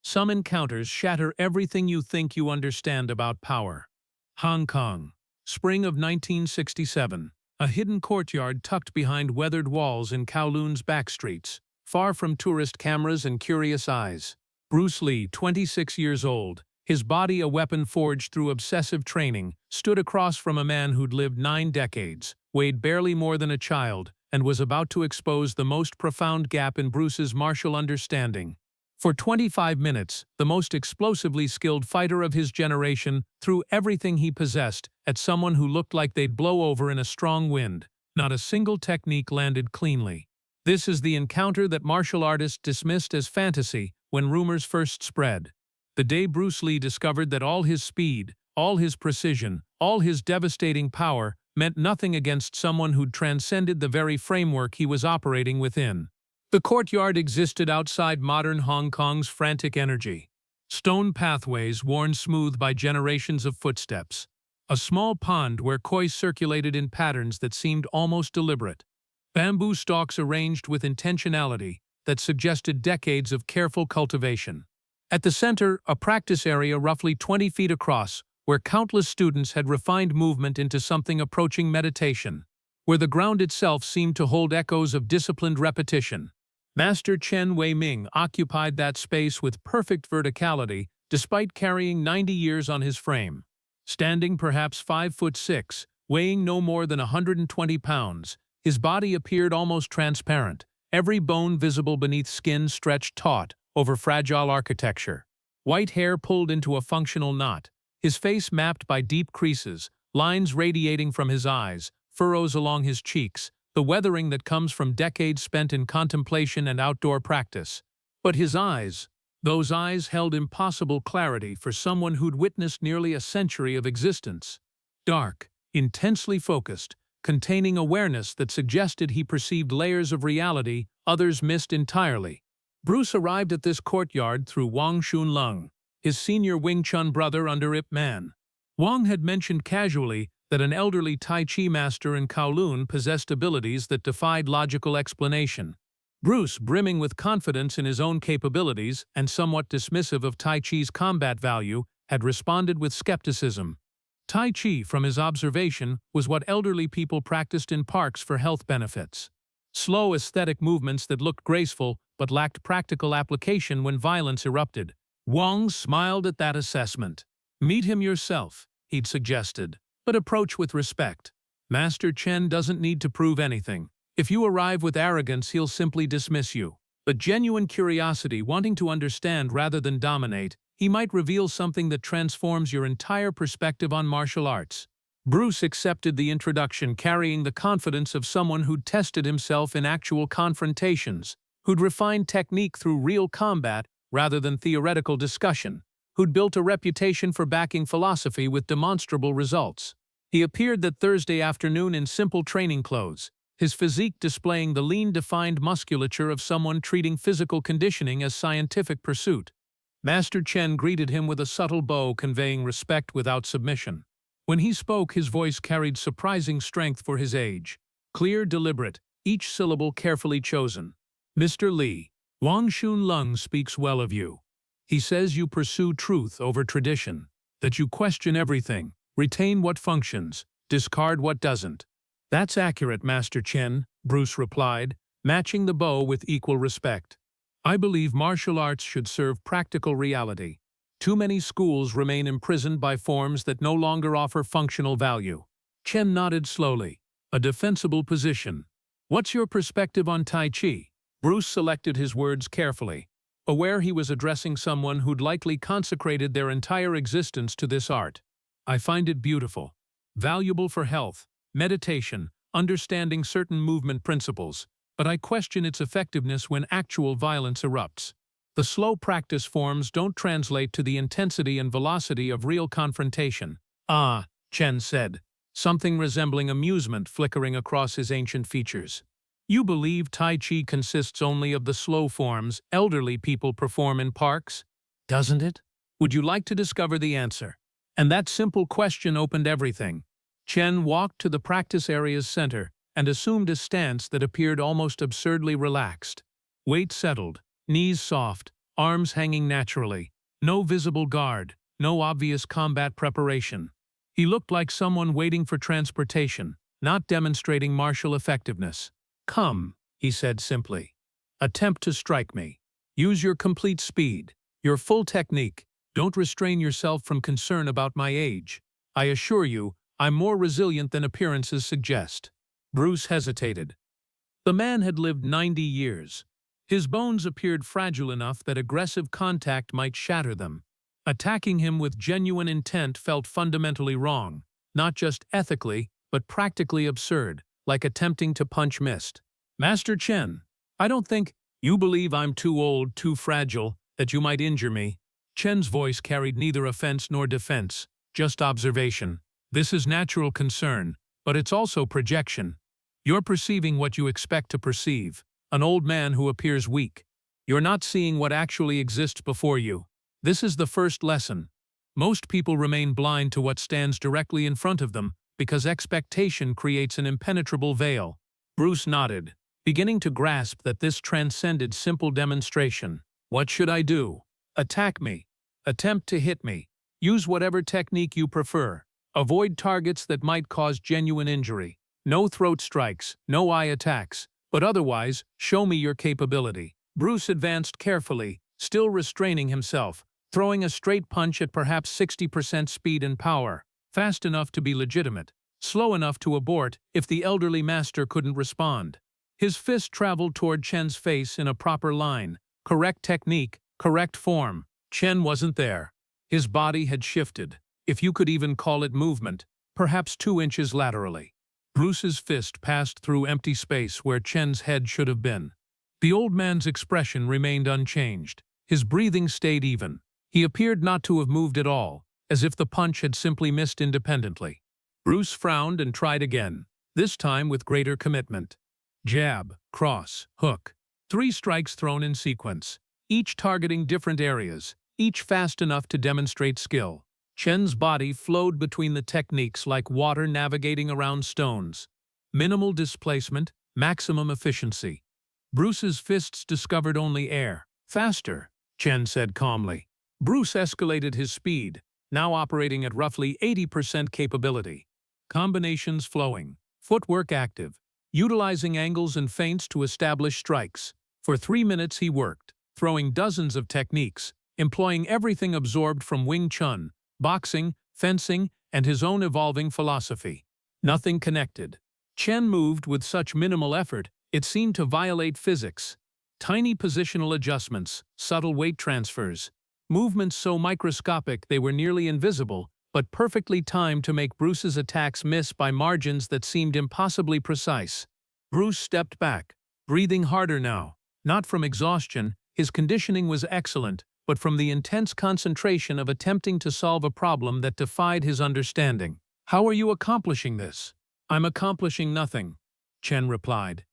Some encounters shatter everything you think you understand about power. Hong Kong. Spring of 1967. A hidden courtyard tucked behind weathered walls in Kowloon's backstreets, far from tourist cameras and curious eyes. Bruce Lee, 26 years old, his body a weapon forged through obsessive training, stood across from a man who'd lived 9 decades, weighed barely more than a child, and was about to expose the most profound gap in Bruce's martial understanding. For 25 minutes, the most explosively skilled fighter of his generation threw everything he possessed at someone who looked like they'd blow over in a strong wind. Not a single technique landed cleanly. This is the encounter that martial artists dismissed as fantasy when rumors first spread. The day Bruce Lee discovered that all his speed, all his precision, all his devastating power meant nothing against someone who'd transcended the very framework he was operating within. The courtyard existed outside modern Hong Kong's frantic energy. Stone pathways worn smooth by generations of footsteps. A small pond where koi circulated in patterns that seemed almost deliberate. Bamboo stalks arranged with intentionality that suggested decades of careful cultivation. At the center, a practice area roughly 20 feet across, where countless students had refined movement into something approaching meditation, where the ground itself seemed to hold echoes of disciplined repetition. Master Chen Wei-Ming occupied that space with perfect verticality, despite carrying 90 years on his frame. Standing perhaps 5'6", weighing no more than 120 pounds, his body appeared almost transparent, every bone visible beneath skin stretched taut over fragile architecture. White hair pulled into a functional knot, his face mapped by deep creases, lines radiating from his eyes, furrows along his cheeks, the weathering that comes from decades spent in contemplation and outdoor practice. But his eyes, those eyes held impossible clarity for someone who'd witnessed nearly a century of existence. Dark, intensely focused, containing awareness that suggested he perceived layers of reality others missed entirely. Bruce arrived at this courtyard through Wang Xunlong, his senior Wing Chun brother under Ip Man. Wang had mentioned casually that an elderly Tai Chi master in Kowloon possessed abilities that defied logical explanation. Bruce, brimming with confidence in his own capabilities and somewhat dismissive of Tai Chi's combat value, had responded with skepticism. Tai Chi, from his observation, was what elderly people practiced in parks for health benefits. Slow aesthetic movements that looked graceful but lacked practical application when violence erupted. Wang smiled at that assessment. "Meet him yourself," he'd suggested, "but approach with respect. Master Chen doesn't need to prove anything. If you arrive with arrogance, he'll simply dismiss you. But genuine curiosity, wanting to understand rather than dominate, he might reveal something that transforms your entire perspective on martial arts." Bruce accepted the introduction, carrying the confidence of someone who'd tested himself in actual confrontations, who'd refined technique through real combat rather than theoretical discussion, who'd built a reputation for backing philosophy with demonstrable results. He appeared that Thursday afternoon in simple training clothes, his physique displaying the lean, defined musculature of someone treating physical conditioning as scientific pursuit. Master Chen greeted him with a subtle bow, conveying respect without submission. When he spoke, his voice carried surprising strength for his age. Clear, deliberate, each syllable carefully chosen. "Mr. Lee, Wang Xunlong speaks well of you. He says you pursue truth over tradition, that you question everything, retain what functions, discard what doesn't." "That's accurate, Master Chen," Bruce replied, matching the bow with equal respect. "I believe martial arts should serve practical reality. Too many schools remain imprisoned by forms that no longer offer functional value." Chen nodded slowly. "A defensible position. What's your perspective on Tai Chi?" Bruce selected his words carefully, aware he was addressing someone who'd likely consecrated their entire existence to this art. "I find it beautiful, valuable for health, meditation, understanding certain movement principles, but I question its effectiveness when actual violence erupts. The slow practice forms don't translate to the intensity and velocity of real confrontation." "Ah," Chen said, something resembling amusement flickering across his ancient features. "You believe Tai Chi consists only of the slow forms elderly people perform in parks? Doesn't it? Would you like to discover the answer?" And that simple question opened everything. Chen walked to the practice area's center and assumed a stance that appeared almost absurdly relaxed. Weight settled, knees soft, arms hanging naturally. No visible guard, no obvious combat preparation. He looked like someone waiting for transportation, not demonstrating martial effectiveness. "Come," he said simply. "Attempt to strike me. Use your complete speed, your full technique. Don't restrain yourself from concern about my age. I assure you, I'm more resilient than appearances suggest." Bruce hesitated. The man had lived 90 years. His bones appeared fragile enough that aggressive contact might shatter them. Attacking him with genuine intent felt fundamentally wrong, not just ethically, but practically absurd, like attempting to punch mist. "Master Chen, I don't think you believe I'm too old, too fragile, that you might injure me." Chen's voice carried neither offense nor defense, just observation. "This is natural concern, but it's also projection. You're perceiving what you expect to perceive, an old man who appears weak. You're not seeing what actually exists before you. This is the first lesson. Most people remain blind to what stands directly in front of them because expectation creates an impenetrable veil." Bruce nodded, beginning to grasp that this transcended simple demonstration. "What should I do?" "Attack me. Attempt to hit me. Use whatever technique you prefer. Avoid targets that might cause genuine injury. No throat strikes, no eye attacks, but otherwise, show me your capability." Bruce advanced carefully, still restraining himself, throwing a straight punch at perhaps 60% speed and power, fast enough to be legitimate, slow enough to abort if the elderly master couldn't respond. His fist traveled toward Chen's face in a proper line, correct technique, correct form. Chen wasn't there. His body had shifted, if you could even call it movement, perhaps 2 inches laterally. Bruce's fist passed through empty space where Chen's head should have been. The old man's expression remained unchanged. His breathing stayed even. He appeared not to have moved at all, as if the punch had simply missed independently. Bruce frowned and tried again, this time with greater commitment. Jab, cross, hook. 3 strikes thrown in sequence, each targeting different areas, each fast enough to demonstrate skill. Chen's body flowed between the techniques like water navigating around stones. Minimal displacement, maximum efficiency. Bruce's fists discovered only air. "Faster," Chen said calmly. Bruce escalated his speed, now operating at roughly 80% capability. Combinations flowing, footwork active, utilizing angles and feints to establish strikes. For 3 minutes he worked, throwing dozens of techniques, employing everything absorbed from Wing Chun, boxing, fencing, and his own evolving philosophy. Nothing connected. Chen moved with such minimal effort, it seemed to violate physics. Tiny positional adjustments, subtle weight transfers, movements so microscopic they were nearly invisible, but perfectly timed to make Bruce's attacks miss by margins that seemed impossibly precise. Bruce stepped back, breathing harder now. Not from exhaustion, his conditioning was excellent, but from the intense concentration of attempting to solve a problem that defied his understanding. "How are you accomplishing this?" "I'm accomplishing nothing," Chen replied.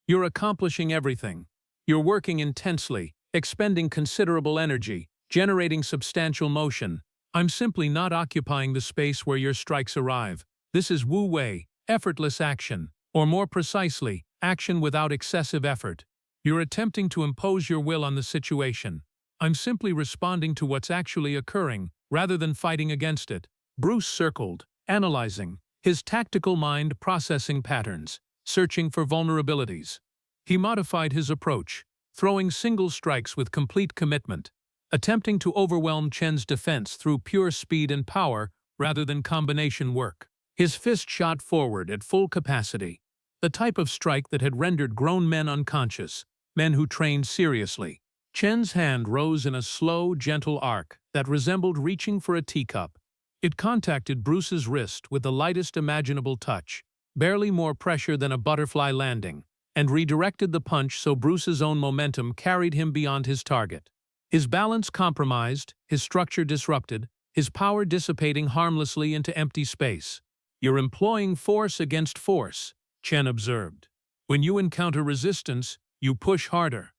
"You're accomplishing everything. You're working intensely, expending considerable energy, generating substantial motion. I'm simply not occupying the space where your strikes arrive. This is Wu Wei, effortless action, or more precisely, action without excessive effort. You're attempting to impose your will on the situation. I'm simply responding to what's actually occurring, rather than fighting against it." Bruce circled, analyzing, his tactical mind processing patterns, searching for vulnerabilities. He modified his approach, throwing single strikes with complete commitment, attempting to overwhelm Chen's defense through pure speed and power rather than combination work. His fist shot forward at full capacity, the type of strike that had rendered grown men unconscious, men who trained seriously. Chen's hand rose in a slow, gentle arc that resembled reaching for a teacup. It contacted Bruce's wrist with the lightest imaginable touch, barely more pressure than a butterfly landing, and redirected the punch so Bruce's own momentum carried him beyond his target. His balance compromised, his structure disrupted, his power dissipating harmlessly into empty space. "You're employing force against force," Chen observed. "When you encounter resistance, you push harder.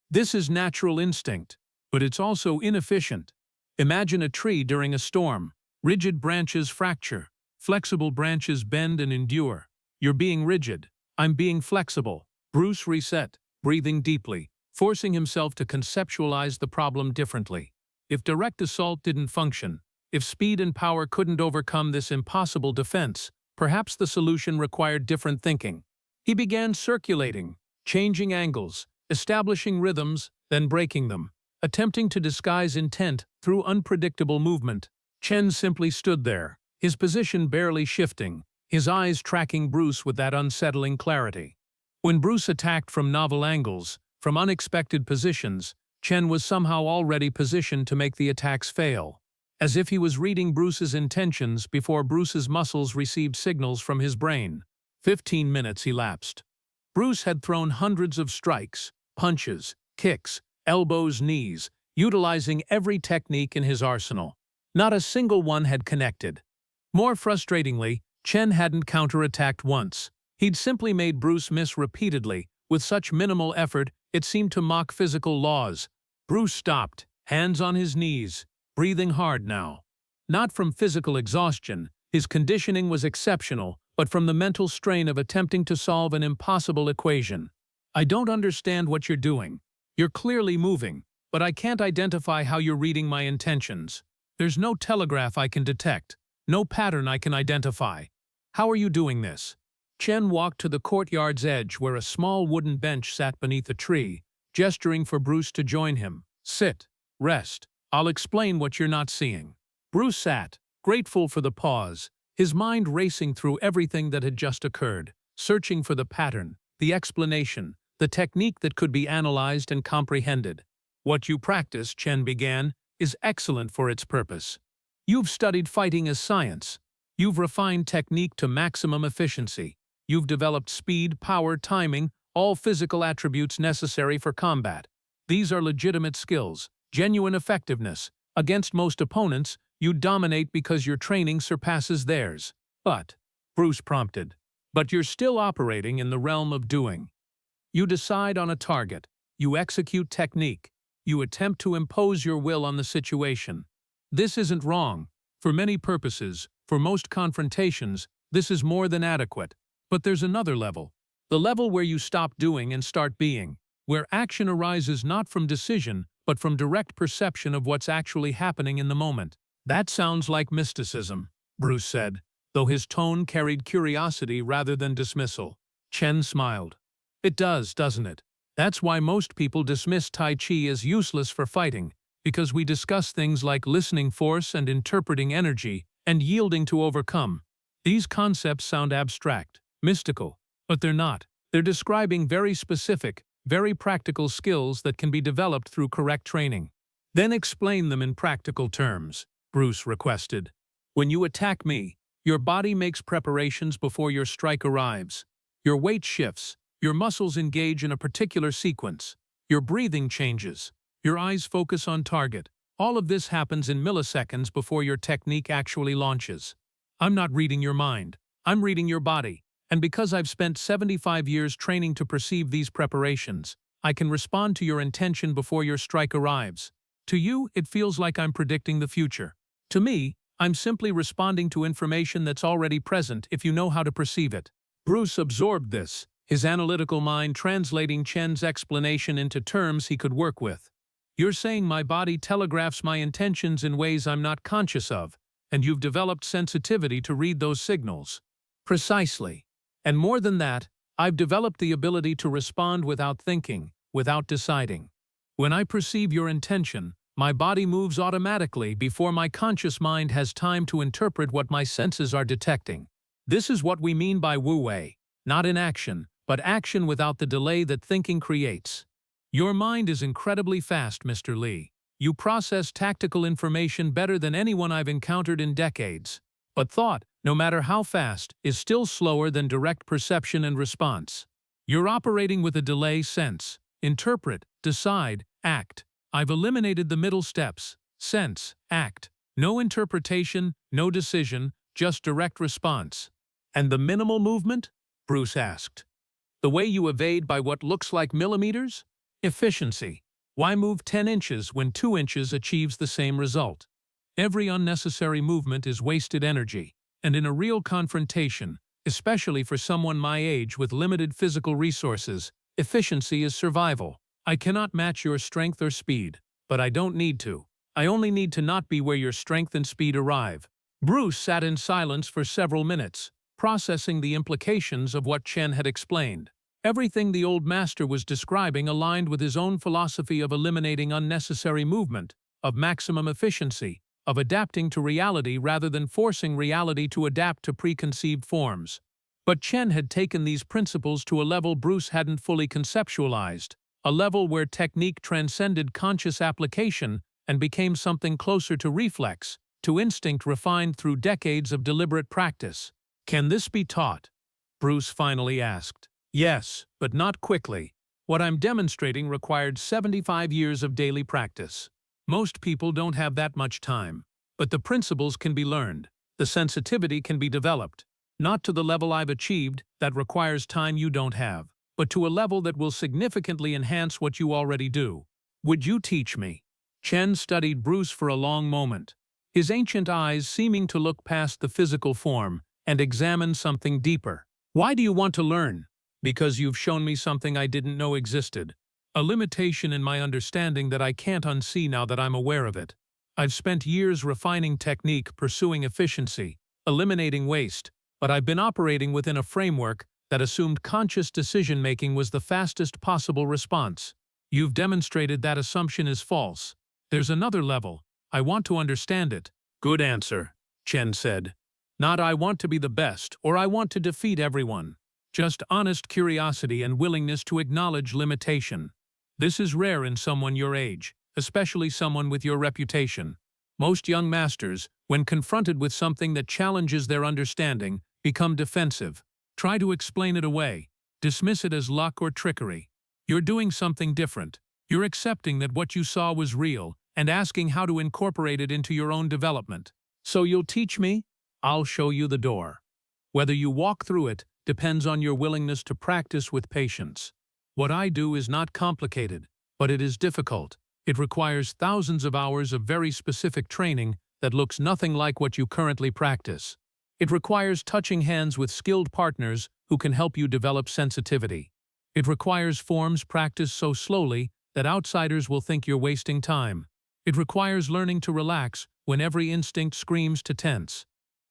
This is natural instinct, but it's also inefficient. Imagine a tree during a storm. Rigid branches fracture, flexible branches bend and endure. You're being rigid. I'm being flexible." Bruce reset, breathing deeply, forcing himself to conceptualize the problem differently. If direct assault didn't function, if speed and power couldn't overcome this impossible defense, perhaps the solution required different thinking. He began circulating, changing angles, establishing rhythms, then breaking them, attempting to disguise intent through unpredictable movement. Chen simply stood there, his position barely shifting, his eyes tracking Bruce with that unsettling clarity. When Bruce attacked from novel angles, from unexpected positions, Chen was somehow already positioned to make the attacks fail, as if he was reading Bruce's intentions before Bruce's muscles received signals from his brain. 15 minutes elapsed. Bruce had thrown hundreds of strikes, punches, kicks, elbows, knees, utilizing every technique in his arsenal. Not a single one had connected. More frustratingly, Chen hadn't counterattacked once. He'd simply made Bruce miss repeatedly, with such minimal effort it seemed to mock physical laws. Bruce stopped, hands on his knees, breathing hard now. Not from physical exhaustion, his conditioning was exceptional, but from the mental strain of attempting to solve an impossible equation. I don't understand what you're doing. You're clearly moving, but I can't identify how you're reading my intentions. There's no telegraph I can detect, no pattern I can identify. How are you doing this? Chen walked to the courtyard's edge where a small wooden bench sat beneath a tree, gesturing for Bruce to join him. Sit, rest, I'll explain what you're not seeing. Bruce sat, grateful for the pause, his mind racing through everything that had just occurred, searching for the pattern, the explanation, the technique that could be analyzed and comprehended. What you practice, Chen began, is excellent for its purpose. You've studied fighting as science. You've refined technique to maximum efficiency. You've developed speed, power, timing, all physical attributes necessary for combat. These are legitimate skills, genuine effectiveness. Against most opponents, you dominate because your training surpasses theirs. But, Bruce prompted, but you're still operating in the realm of doing. You decide on a target. You execute technique. You attempt to impose your will on the situation. This isn't wrong. For many purposes, for most confrontations, this is more than adequate. But there's another level. The level where you stop doing and start being, where action arises not from decision, but from direct perception of what's actually happening in the moment. That sounds like mysticism, Bruce said, though his tone carried curiosity rather than dismissal. Chen smiled. It does, doesn't it? That's why most people dismiss Tai Chi as useless for fighting, because we discuss things like listening force and interpreting energy, and yielding to overcome. These concepts sound abstract, mystical, but they're not. They're describing very specific, very practical skills that can be developed through correct training. Then explain them in practical terms, Bruce requested. When you attack me, your body makes preparations before your strike arrives. Your weight shifts, your muscles engage in a particular sequence, your breathing changes, your eyes focus on target. All of this happens in milliseconds before your technique actually launches. I'm not reading your mind, I'm reading your body. And because I've spent 75 years training to perceive these preparations, I can respond to your intention before your strike arrives. To you, it feels like I'm predicting the future. To me, I'm simply responding to information that's already present if you know how to perceive it. Bruce absorbed this, his analytical mind translating Chen's explanation into terms he could work with. You're saying my body telegraphs my intentions in ways I'm not conscious of, and you've developed sensitivity to read those signals. Precisely. And more than that, I've developed the ability to respond without thinking, without deciding. When I perceive your intention, my body moves automatically before my conscious mind has time to interpret what my senses are detecting. This is what we mean by Wu Wei, not inaction, but action without the delay that thinking creates. Your mind is incredibly fast, Mr. Li. You process tactical information better than anyone I've encountered in decades. But thought, no matter how fast, is still slower than direct perception and response. You're operating with a delay sense, interpret, decide, act. I've eliminated the middle steps, sense, act. No interpretation, no decision, just direct response. And the minimal movement? Bruce asked. The way you evade by what looks like millimeters? Efficiency. Why move 10 inches when 2 inches achieves the same result? Every unnecessary movement is wasted energy, and in a real confrontation, especially for someone my age with limited physical resources, efficiency is survival. I cannot match your strength or speed, but I don't need to. I only need to not be where your strength and speed arrive. Bruce sat in silence for several minutes, processing the implications of what Chen had explained. Everything the old master was describing aligned with his own philosophy of eliminating unnecessary movement, of maximum efficiency, of adapting to reality rather than forcing reality to adapt to preconceived forms. But Chen had taken these principles to a level Bruce hadn't fully conceptualized, a level where technique transcended conscious application and became something closer to reflex, to instinct refined through decades of deliberate practice. "Can this be taught?" Bruce finally asked. "Yes, but not quickly. What I'm demonstrating required 75 years of daily practice. Most people don't have that much time, but the principles can be learned. The sensitivity can be developed. Not to the level I've achieved, that requires time you don't have, but to a level that will significantly enhance what you already do. Would you teach me?" Chen studied Bruce for a long moment, his ancient eyes seeming to look past the physical form and examine something deeper. "Why do you want to learn?" "Because you've shown me something I didn't know existed. A limitation in my understanding that I can't unsee now that I'm aware of it. I've spent years refining technique, pursuing efficiency, eliminating waste, but I've been operating within a framework that assumed conscious decision-making was the fastest possible response. You've demonstrated that assumption is false. There's another level. I want to understand it." "Good answer," Chen said. "Not I want to be the best or I want to defeat everyone. Just honest curiosity and willingness to acknowledge limitation. This is rare in someone your age, especially someone with your reputation. Most young masters, when confronted with something that challenges their understanding, become defensive, try to explain it away, dismiss it as luck or trickery. You're doing something different. You're accepting that what you saw was real and asking how to incorporate it into your own development. So you'll teach me? I'll show you the door. Whether you walk through it depends on your willingness to practice with patience. What I do is not complicated, but it is difficult. It requires thousands of hours of very specific training that looks nothing like what you currently practice. It requires touching hands with skilled partners who can help you develop sensitivity. It requires forms practiced so slowly that outsiders will think you're wasting time. It requires learning to relax when every instinct screams to tense.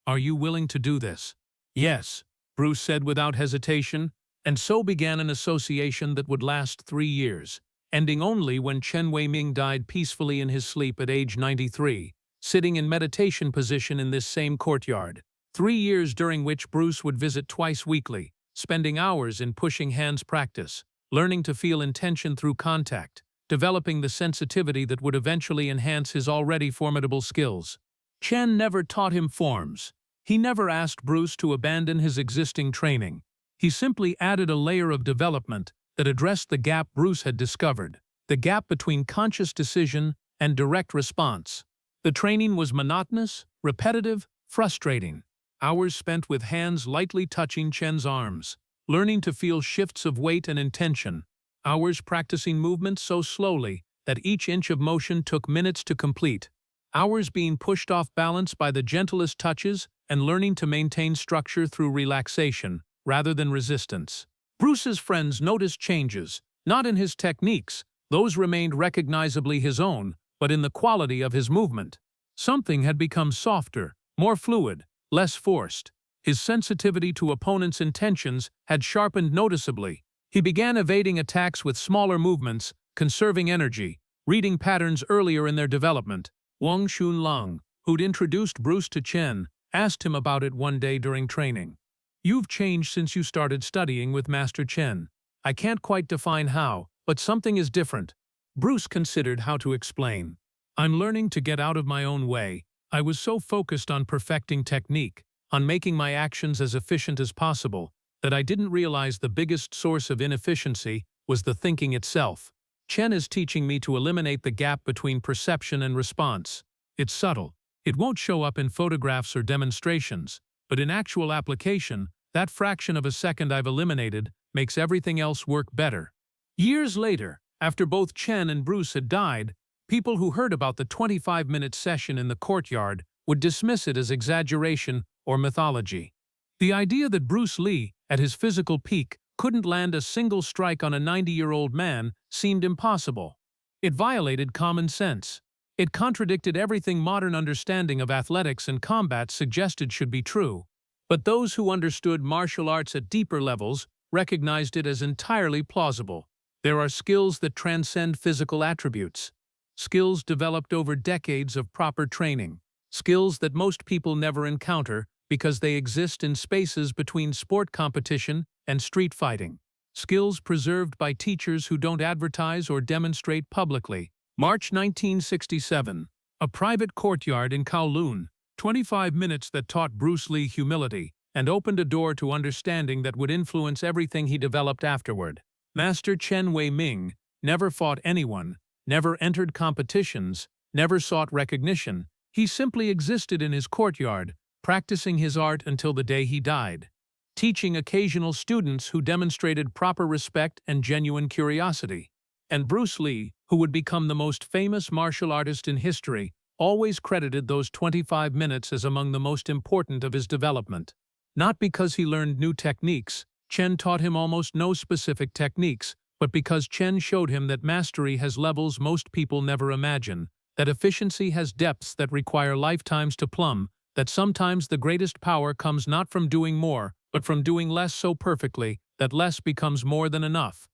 Are you willing to do this? "Yes," Bruce said without hesitation, and so began an association that would last 3 years, ending only when Chen Wei-ming died peacefully in his sleep at age 93, sitting in meditation position in this same courtyard. 3 years during which Bruce would visit twice weekly, spending hours in pushing hands practice, learning to feel intention through contact, developing the sensitivity that would eventually enhance his already formidable skills. Chen never taught him forms. He never asked Bruce to abandon his existing training. He simply added a layer of development that addressed the gap Bruce had discovered, the gap between conscious decision and direct response. The training was monotonous, repetitive, frustrating. Hours spent with hands lightly touching Chen's arms, learning to feel shifts of weight and intention. Hours practicing movements so slowly that each inch of motion took minutes to complete. Hours being pushed off balance by the gentlest touches and learning to maintain structure through relaxation rather than resistance. Bruce's friends noticed changes, not in his techniques, those remained recognizably his own, but in the quality of his movement. Something had become softer, more fluid, less forced. His sensitivity to opponents' intentions had sharpened noticeably. He began evading attacks with smaller movements, conserving energy, reading patterns earlier in their development. Wang Xunlang, who'd introduced Bruce to Chen, asked him about it one day during training. "You've changed since you started studying with Master Chen. I can't quite define how, but something is different." Bruce considered how to explain. "I'm learning to get out of my own way. I was so focused on perfecting technique, on making my actions as efficient as possible, that I didn't realize the biggest source of inefficiency was the thinking itself. Chen is teaching me to eliminate the gap between perception and response. It's subtle. It won't show up in photographs or demonstrations, but in actual application, that fraction of a second I've eliminated makes everything else work better." Years later, after both Chen and Bruce had died, people who heard about the 25-minute session in the courtyard would dismiss it as exaggeration or mythology. The idea that Bruce Lee, at his physical peak, couldn't land a single strike on a 90-year-old man seemed impossible. It violated common sense. It contradicted everything modern understanding of athletics and combat suggested should be true. But those who understood martial arts at deeper levels recognized it as entirely plausible. There are skills that transcend physical attributes. Skills developed over decades of proper training. Skills that most people never encounter because they exist in spaces between sport competition and street fighting. Skills preserved by teachers who don't advertise or demonstrate publicly. March 1967. A private courtyard in Kowloon. 25 minutes that taught Bruce Lee humility and opened a door to understanding that would influence everything he developed afterward. Master Chen Wei-Ming never fought anyone, never entered competitions, never sought recognition. He simply existed in his courtyard, practicing his art until the day he died, teaching occasional students who demonstrated proper respect and genuine curiosity. And Bruce Lee, who would become the most famous martial artist in history, always credited those 25 minutes as among the most important of his development. Not because he learned new techniques, Chen taught him almost no specific techniques, but because Chen showed him that mastery has levels most people never imagine, that efficiency has depths that require lifetimes to plumb, that sometimes the greatest power comes not from doing more, but from doing less so perfectly that less becomes more than enough.